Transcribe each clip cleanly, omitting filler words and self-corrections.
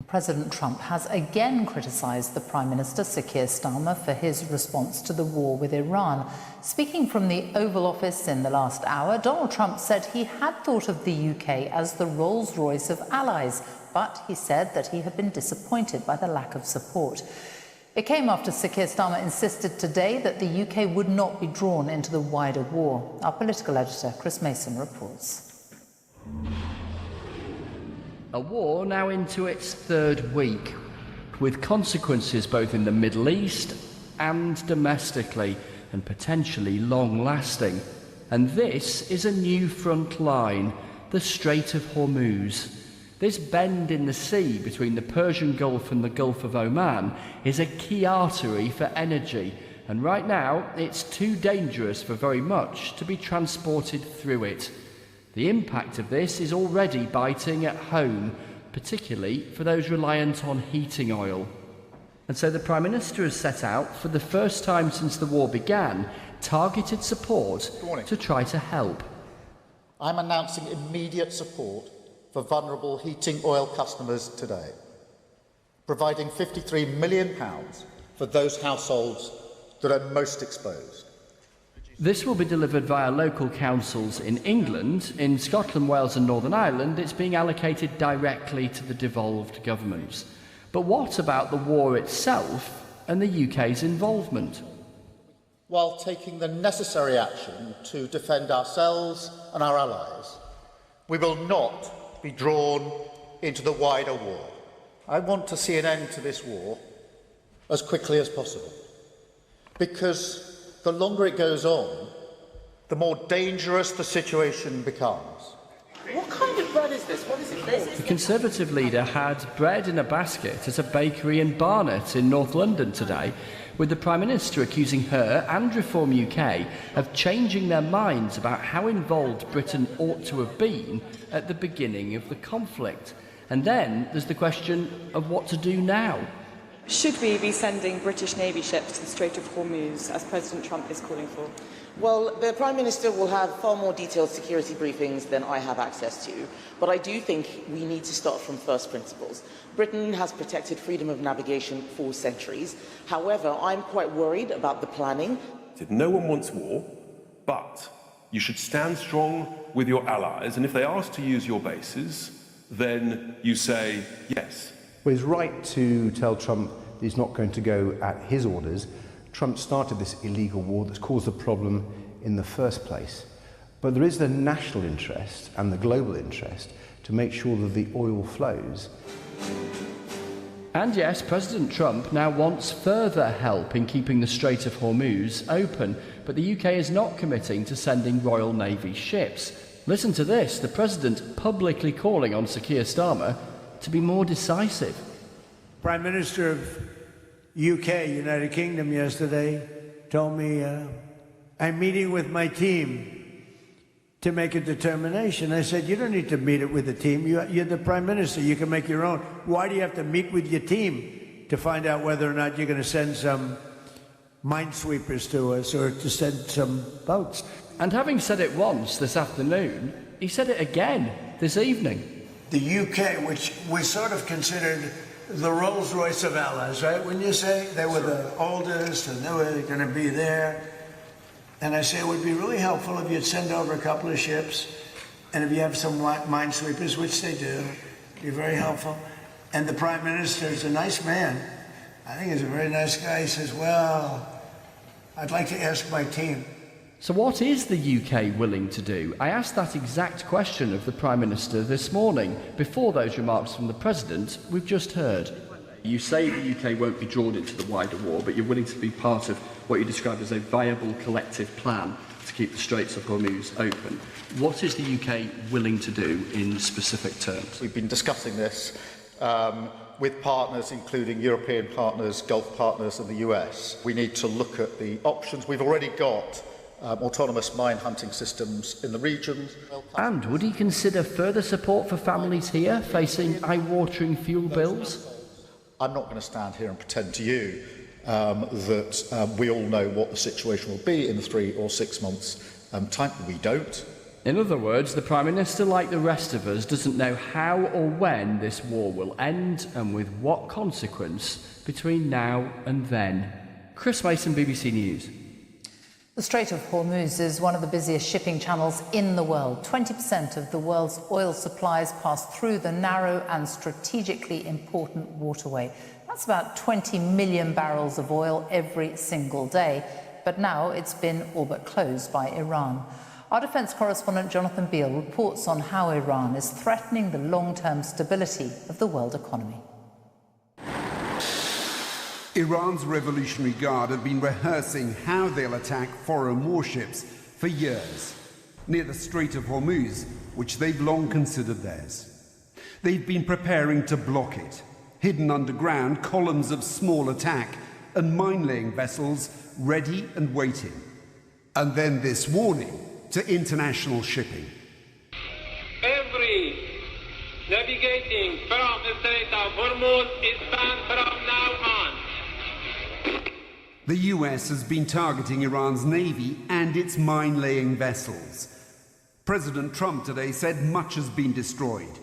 President Trump has again criticised the Prime Minister, Sir Keir Starmer, for his response to the war with Iran. Speaking from the Oval Office in the last hour, Donald Trump said he had thought of the UK as the Rolls-Royce of allies, but he said that he had been disappointed by the lack of support. It came after Sir Keir Starmer insisted today that the UK would not be drawn into the wider war. Our political editor, Chris Mason, reports. A war now into its third week, with consequences both in the Middle East and domestically, and potentially long-lasting. And this is a new front line, the Strait of Hormuz. This bend in the sea between the Persian Gulf and the Gulf of Oman is a key artery for energy, and right now it's too dangerous for very much to be transported through it. The impact of this is already biting at home, particularly for those reliant on heating oil. And so the Prime Minister has set out, for the first time since the war began, targeted support to try to help. I'm announcing immediate support for vulnerable heating oil customers today, providing £53 million for those households that are most exposed. This will be delivered via local councils in England. In Scotland, Wales and Northern Ireland, it's being allocated directly to the devolved governments. But what about the war itself and the UK's involvement? While taking the necessary action to defend ourselves and our allies, we will not be drawn into the wider war. I want to see an end to this war as quickly as possible, because the longer it goes on, the more dangerous the situation becomes. What kind of bread is this? What is it called? The Conservative leader had bread in a basket at a bakery in Barnet in North London today, with the Prime Minister accusing her and Reform UK of changing their minds about how involved Britain ought to have been at the beginning of the conflict. And then there's the question of what to do now. Should we be sending British Navy ships to the Strait of Hormuz, as President Trump is calling for? Well, the Prime Minister will have far more detailed security briefings than I have access to, but I do think we need to start from first principles. Britain has protected freedom of navigation for centuries. However, I'm quite worried about the planning. No one wants war, but you should stand strong with your allies, and if they ask to use your bases, then you say yes. Well, he's right to tell Trump that he's not going to go at his orders. Trump started this illegal war that's caused the problem in the first place. But there is the national interest and the global interest to make sure that the oil flows. And yes, President Trump now wants further help in keeping the Strait of Hormuz open, but the UK is not committing to sending Royal Navy ships. Listen to this, the President publicly calling on Sir Keir Starmer to be more decisive. Prime Minister of UK, United Kingdom, yesterday told me, I'm meeting with my team to make a determination. I said, you don't need to meet it with the team. You're the Prime Minister. You can make your own. Why do you have to meet with your team to find out whether or not you're going to send some minesweepers to us or to send some boats? And having said it once this afternoon, he said it again this evening. The UK, which we sort of considered the Rolls-Royce of allies, right? When you say they were the oldest and they were going to be there, and I say it would be really helpful if you'd send over a couple of ships, and if you have some minesweepers, which they do, it'd be very helpful. And the Prime Minister is a nice man. I think he's a very nice guy. He says, well, I'd like to ask my team. So what is the UK willing to do? I asked that exact question of the Prime Minister this morning, before those remarks from the President we've just heard. You say the UK won't be drawn into the wider war, but you're willing to be part of what you described as a viable collective plan to keep the Straits of Hormuz open. What is the UK willing to do in specific terms? We've been discussing this with partners, including European partners, Gulf partners and the US. We need to look at the options. We've already got autonomous mine hunting systems in the region. And would he consider further support for families here facing eye-watering fuel bills? I'm not going to stand here and pretend to you that we all know what the situation will be in 3 or 6 months' time. We don't. In other words, the Prime Minister, like the rest of us, doesn't know how or when this war will end and with what consequence between now and then. Chris Mason, BBC News. The Strait of Hormuz is one of the busiest shipping channels in the world. 20% of the world's oil supplies pass through the narrow and strategically important waterway. That's about 20 million barrels of oil every single day. But now it's been all but closed by Iran. Our defence correspondent Jonathan Beale reports on how Iran is threatening the long-term stability of the world economy. Iran's Revolutionary Guard have been rehearsing how they'll attack foreign warships for years, near the Strait of Hormuz, which they've long considered theirs. They've been preparing to block it, hidden underground columns of small attack and mine-laying vessels ready and waiting. And then this warning to international shipping. Every navigating from the Strait of Hormuz is banned from now on. The US has been targeting Iran's navy and its mine-laying vessels. President Trump today said much has been destroyed.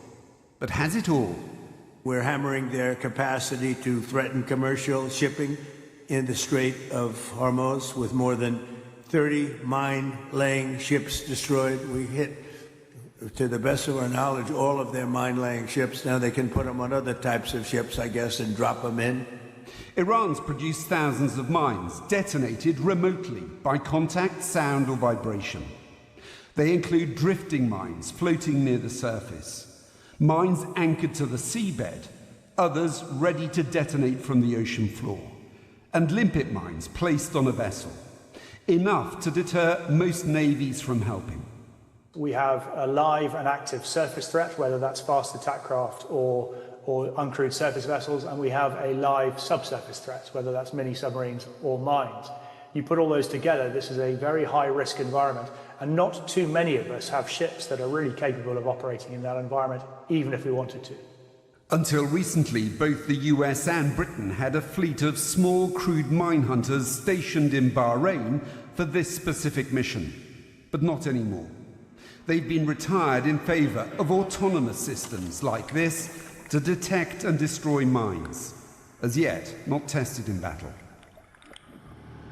But has it all? We're hammering their capacity to threaten commercial shipping in the Strait of Hormuz with more than 30 mine-laying ships destroyed. We hit, to the best of our knowledge, all of their mine-laying ships. Now they can put them on other types of ships, I guess, and drop them in. Iran's produced thousands of mines, detonated remotely by contact, sound or vibration. They include drifting mines floating near the surface, mines anchored to the seabed, others ready to detonate from the ocean floor, and limpet mines placed on a vessel, enough to deter most navies from helping. We have a live and active surface threat, whether that's fast attack craft or uncrewed surface vessels, and we have a live subsurface threat, whether that's mini submarines or mines. You put all those together, this is a very high-risk environment, and not too many of us have ships that are really capable of operating in that environment, even if we wanted to. Until recently, both the US and Britain had a fleet of small crude mine hunters stationed in Bahrain for this specific mission, but not anymore. They've been retired in favour of autonomous systems like this to detect and destroy mines, as yet not tested in battle.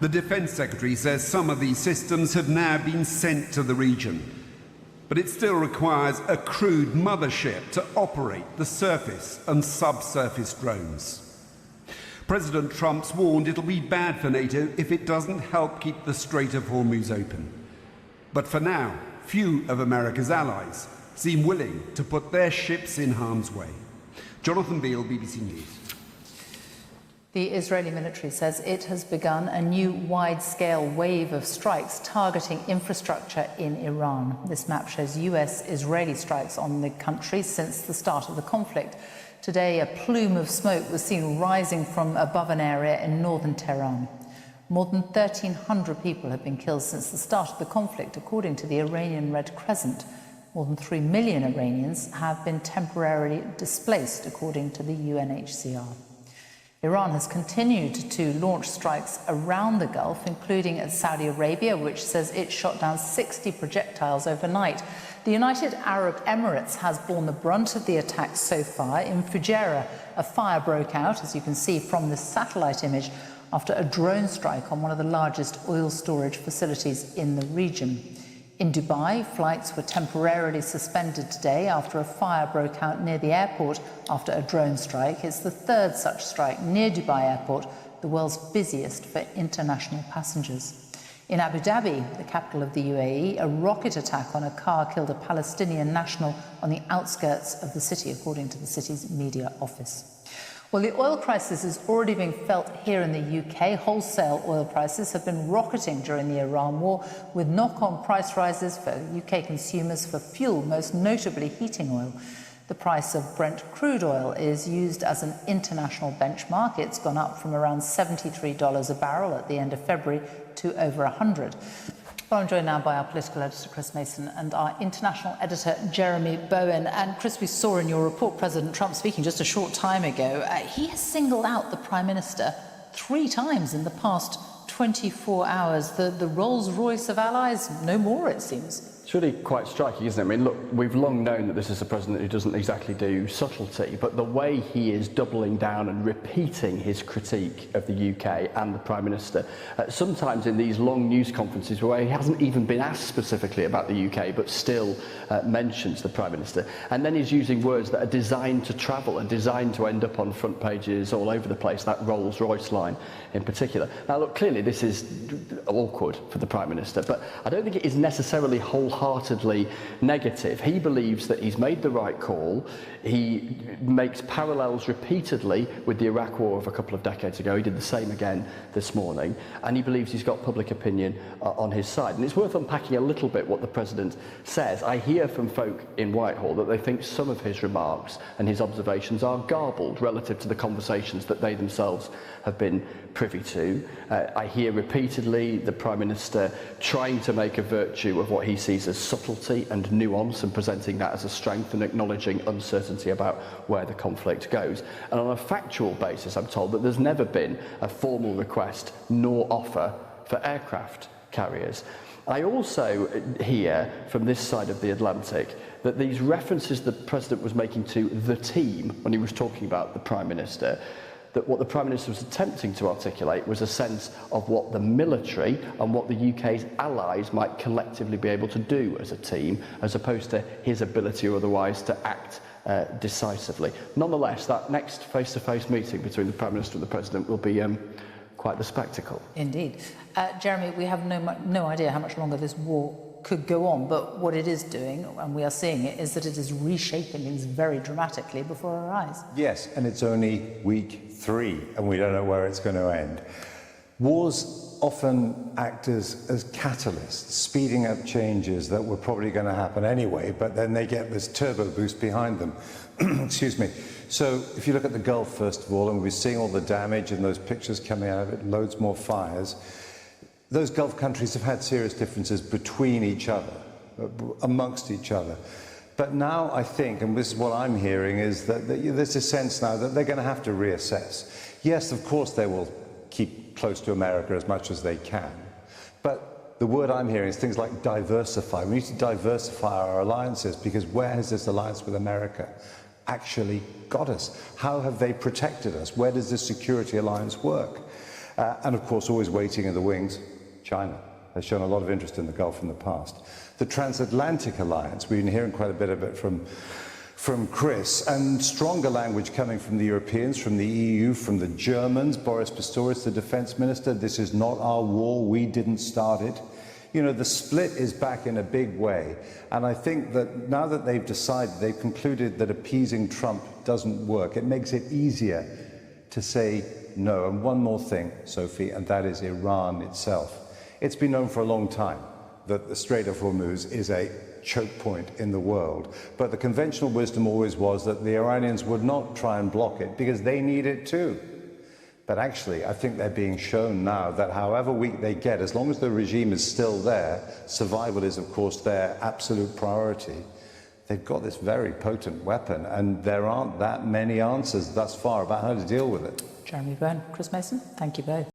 The Defence Secretary says some of these systems have now been sent to the region, but it still requires a crewed mothership to operate the surface and subsurface drones. President Trump's warned it'll be bad for NATO if it doesn't help keep the Strait of Hormuz open. But for now, few of America's allies seem willing to put their ships in harm's way. Jonathan Beale, BBC News. The Israeli military says it has begun a new wide-scale wave of strikes targeting infrastructure in Iran. This map shows US-Israeli strikes on the country since the start of the conflict. Today, a plume of smoke was seen rising from above an area in northern Tehran. More than 1,300 people have been killed since the start of the conflict, according to the Iranian Red Crescent. More than 3 million Iranians have been temporarily displaced, according to the UNHCR. Iran has continued to launch strikes around the Gulf, including at Saudi Arabia, which says it shot down 60 projectiles overnight. The United Arab Emirates has borne the brunt of the attacks so far. In Fujairah, a fire broke out, as you can see from this satellite image, after a drone strike on one of the largest oil storage facilities in the region. In Dubai, flights were temporarily suspended today after a fire broke out near the airport after a drone strike. It's the third such strike near Dubai Airport, the world's busiest for international passengers. In Abu Dhabi, the capital of the UAE, a rocket attack on a car killed a Palestinian national on the outskirts of the city, according to the city's media office. Well, the oil crisis is already being felt here in the UK. Wholesale oil prices have been rocketing during the Iran war, with knock-on price rises for UK consumers for fuel, most notably heating oil. The price of Brent crude oil is used as an international benchmark. It's gone up from around $73 a barrel at the end of February to over $100. Well, I'm joined now by our political editor, Chris Mason, and our international editor, Jeremy Bowen. And Chris, we saw in your report President Trump speaking just a short time ago. He has singled out the Prime Minister 3 times in the past 24 hours. The Rolls-Royce of allies, no more, it seems. It's really quite striking, isn't it? I mean, look, we've long known that this is a president who doesn't exactly do subtlety, but the way he is doubling down and repeating his critique of the UK and the Prime Minister, sometimes in these long news conferences where he hasn't even been asked specifically about the UK, but still mentions the Prime Minister, and then he's using words that are designed to travel and designed to end up on front pages all over the place, that Rolls-Royce line in particular. Now, look, clearly this is awkward for the Prime Minister, but I don't think it is necessarily wholeheartedly negative. He believes that he's made the right call. He makes parallels repeatedly with the Iraq War of a couple of decades ago. He did the same again this morning, and he believes he's got public opinion on his side. And it's worth unpacking a little bit what the President says. I hear from folk in Whitehall that they think some of his remarks and his observations are garbled relative to the conversations that they themselves have been privy to. I hear repeatedly the Prime Minister trying to make a virtue of what he sees as subtlety and nuance and presenting that as a strength and acknowledging uncertainty about where the conflict goes. And on a factual basis, I'm told that there's never been a formal request nor offer for aircraft carriers. I also hear from this side of the Atlantic that these references the President was making to the team when he was talking about the Prime Minister, that what the Prime Minister was attempting to articulate was a sense of what the military and what the UK's allies might collectively be able to do as a team, as opposed to his ability or otherwise to act decisively. Nonetheless, that next face-to-face meeting between the Prime Minister and the President will be quite the spectacle. Indeed. Jeremy, we have no idea how much longer this war could go on, but what it is doing, and we are seeing it, is that it is reshaping things very dramatically before our eyes. Yes, and it's only week 3, and we don't know where it's going to end. Wars often act as catalysts, speeding up changes that were probably going to happen anyway, but then they get this turbo boost behind them. Excuse me. So if you look at the Gulf, first of all, and we're seeing all the damage and those pictures coming out of it, loads more fires, those Gulf countries have had serious differences between each other, amongst each other. But now I think, and this is what I'm hearing, is that there's a sense now that they're going to have to reassess. Yes, of course they will keep close to America as much as they can. But the word I'm hearing is things like diversify. We need to diversify our alliances, because where has this alliance with America actually got us? How have they protected us? Where does this security alliance work? And of course, always waiting in the wings, China has shown a lot of interest in the Gulf in the past. The transatlantic alliance, we've been hearing quite a bit of it from Chris, and stronger language coming from the Europeans, from the EU, from the Germans. Boris Pistorius, the defense minister, this is not our war, we didn't start it. You know, the split is back in a big way. And I think that now that they've decided, they've concluded that appeasing Trump doesn't work, it makes it easier to say no. And one more thing, Sophie, and that is Iran itself. It's been known for a long time that the Strait of Hormuz is a choke point in the world. But the conventional wisdom always was that the Iranians would not try and block it because they need it too. But actually, I think they're being shown now that however weak they get, as long as the regime is still there, survival is, of course, their absolute priority. They've got this very potent weapon, and there aren't that many answers thus far about how to deal with it. Jeremy Byrne, Chris Mason, thank you both.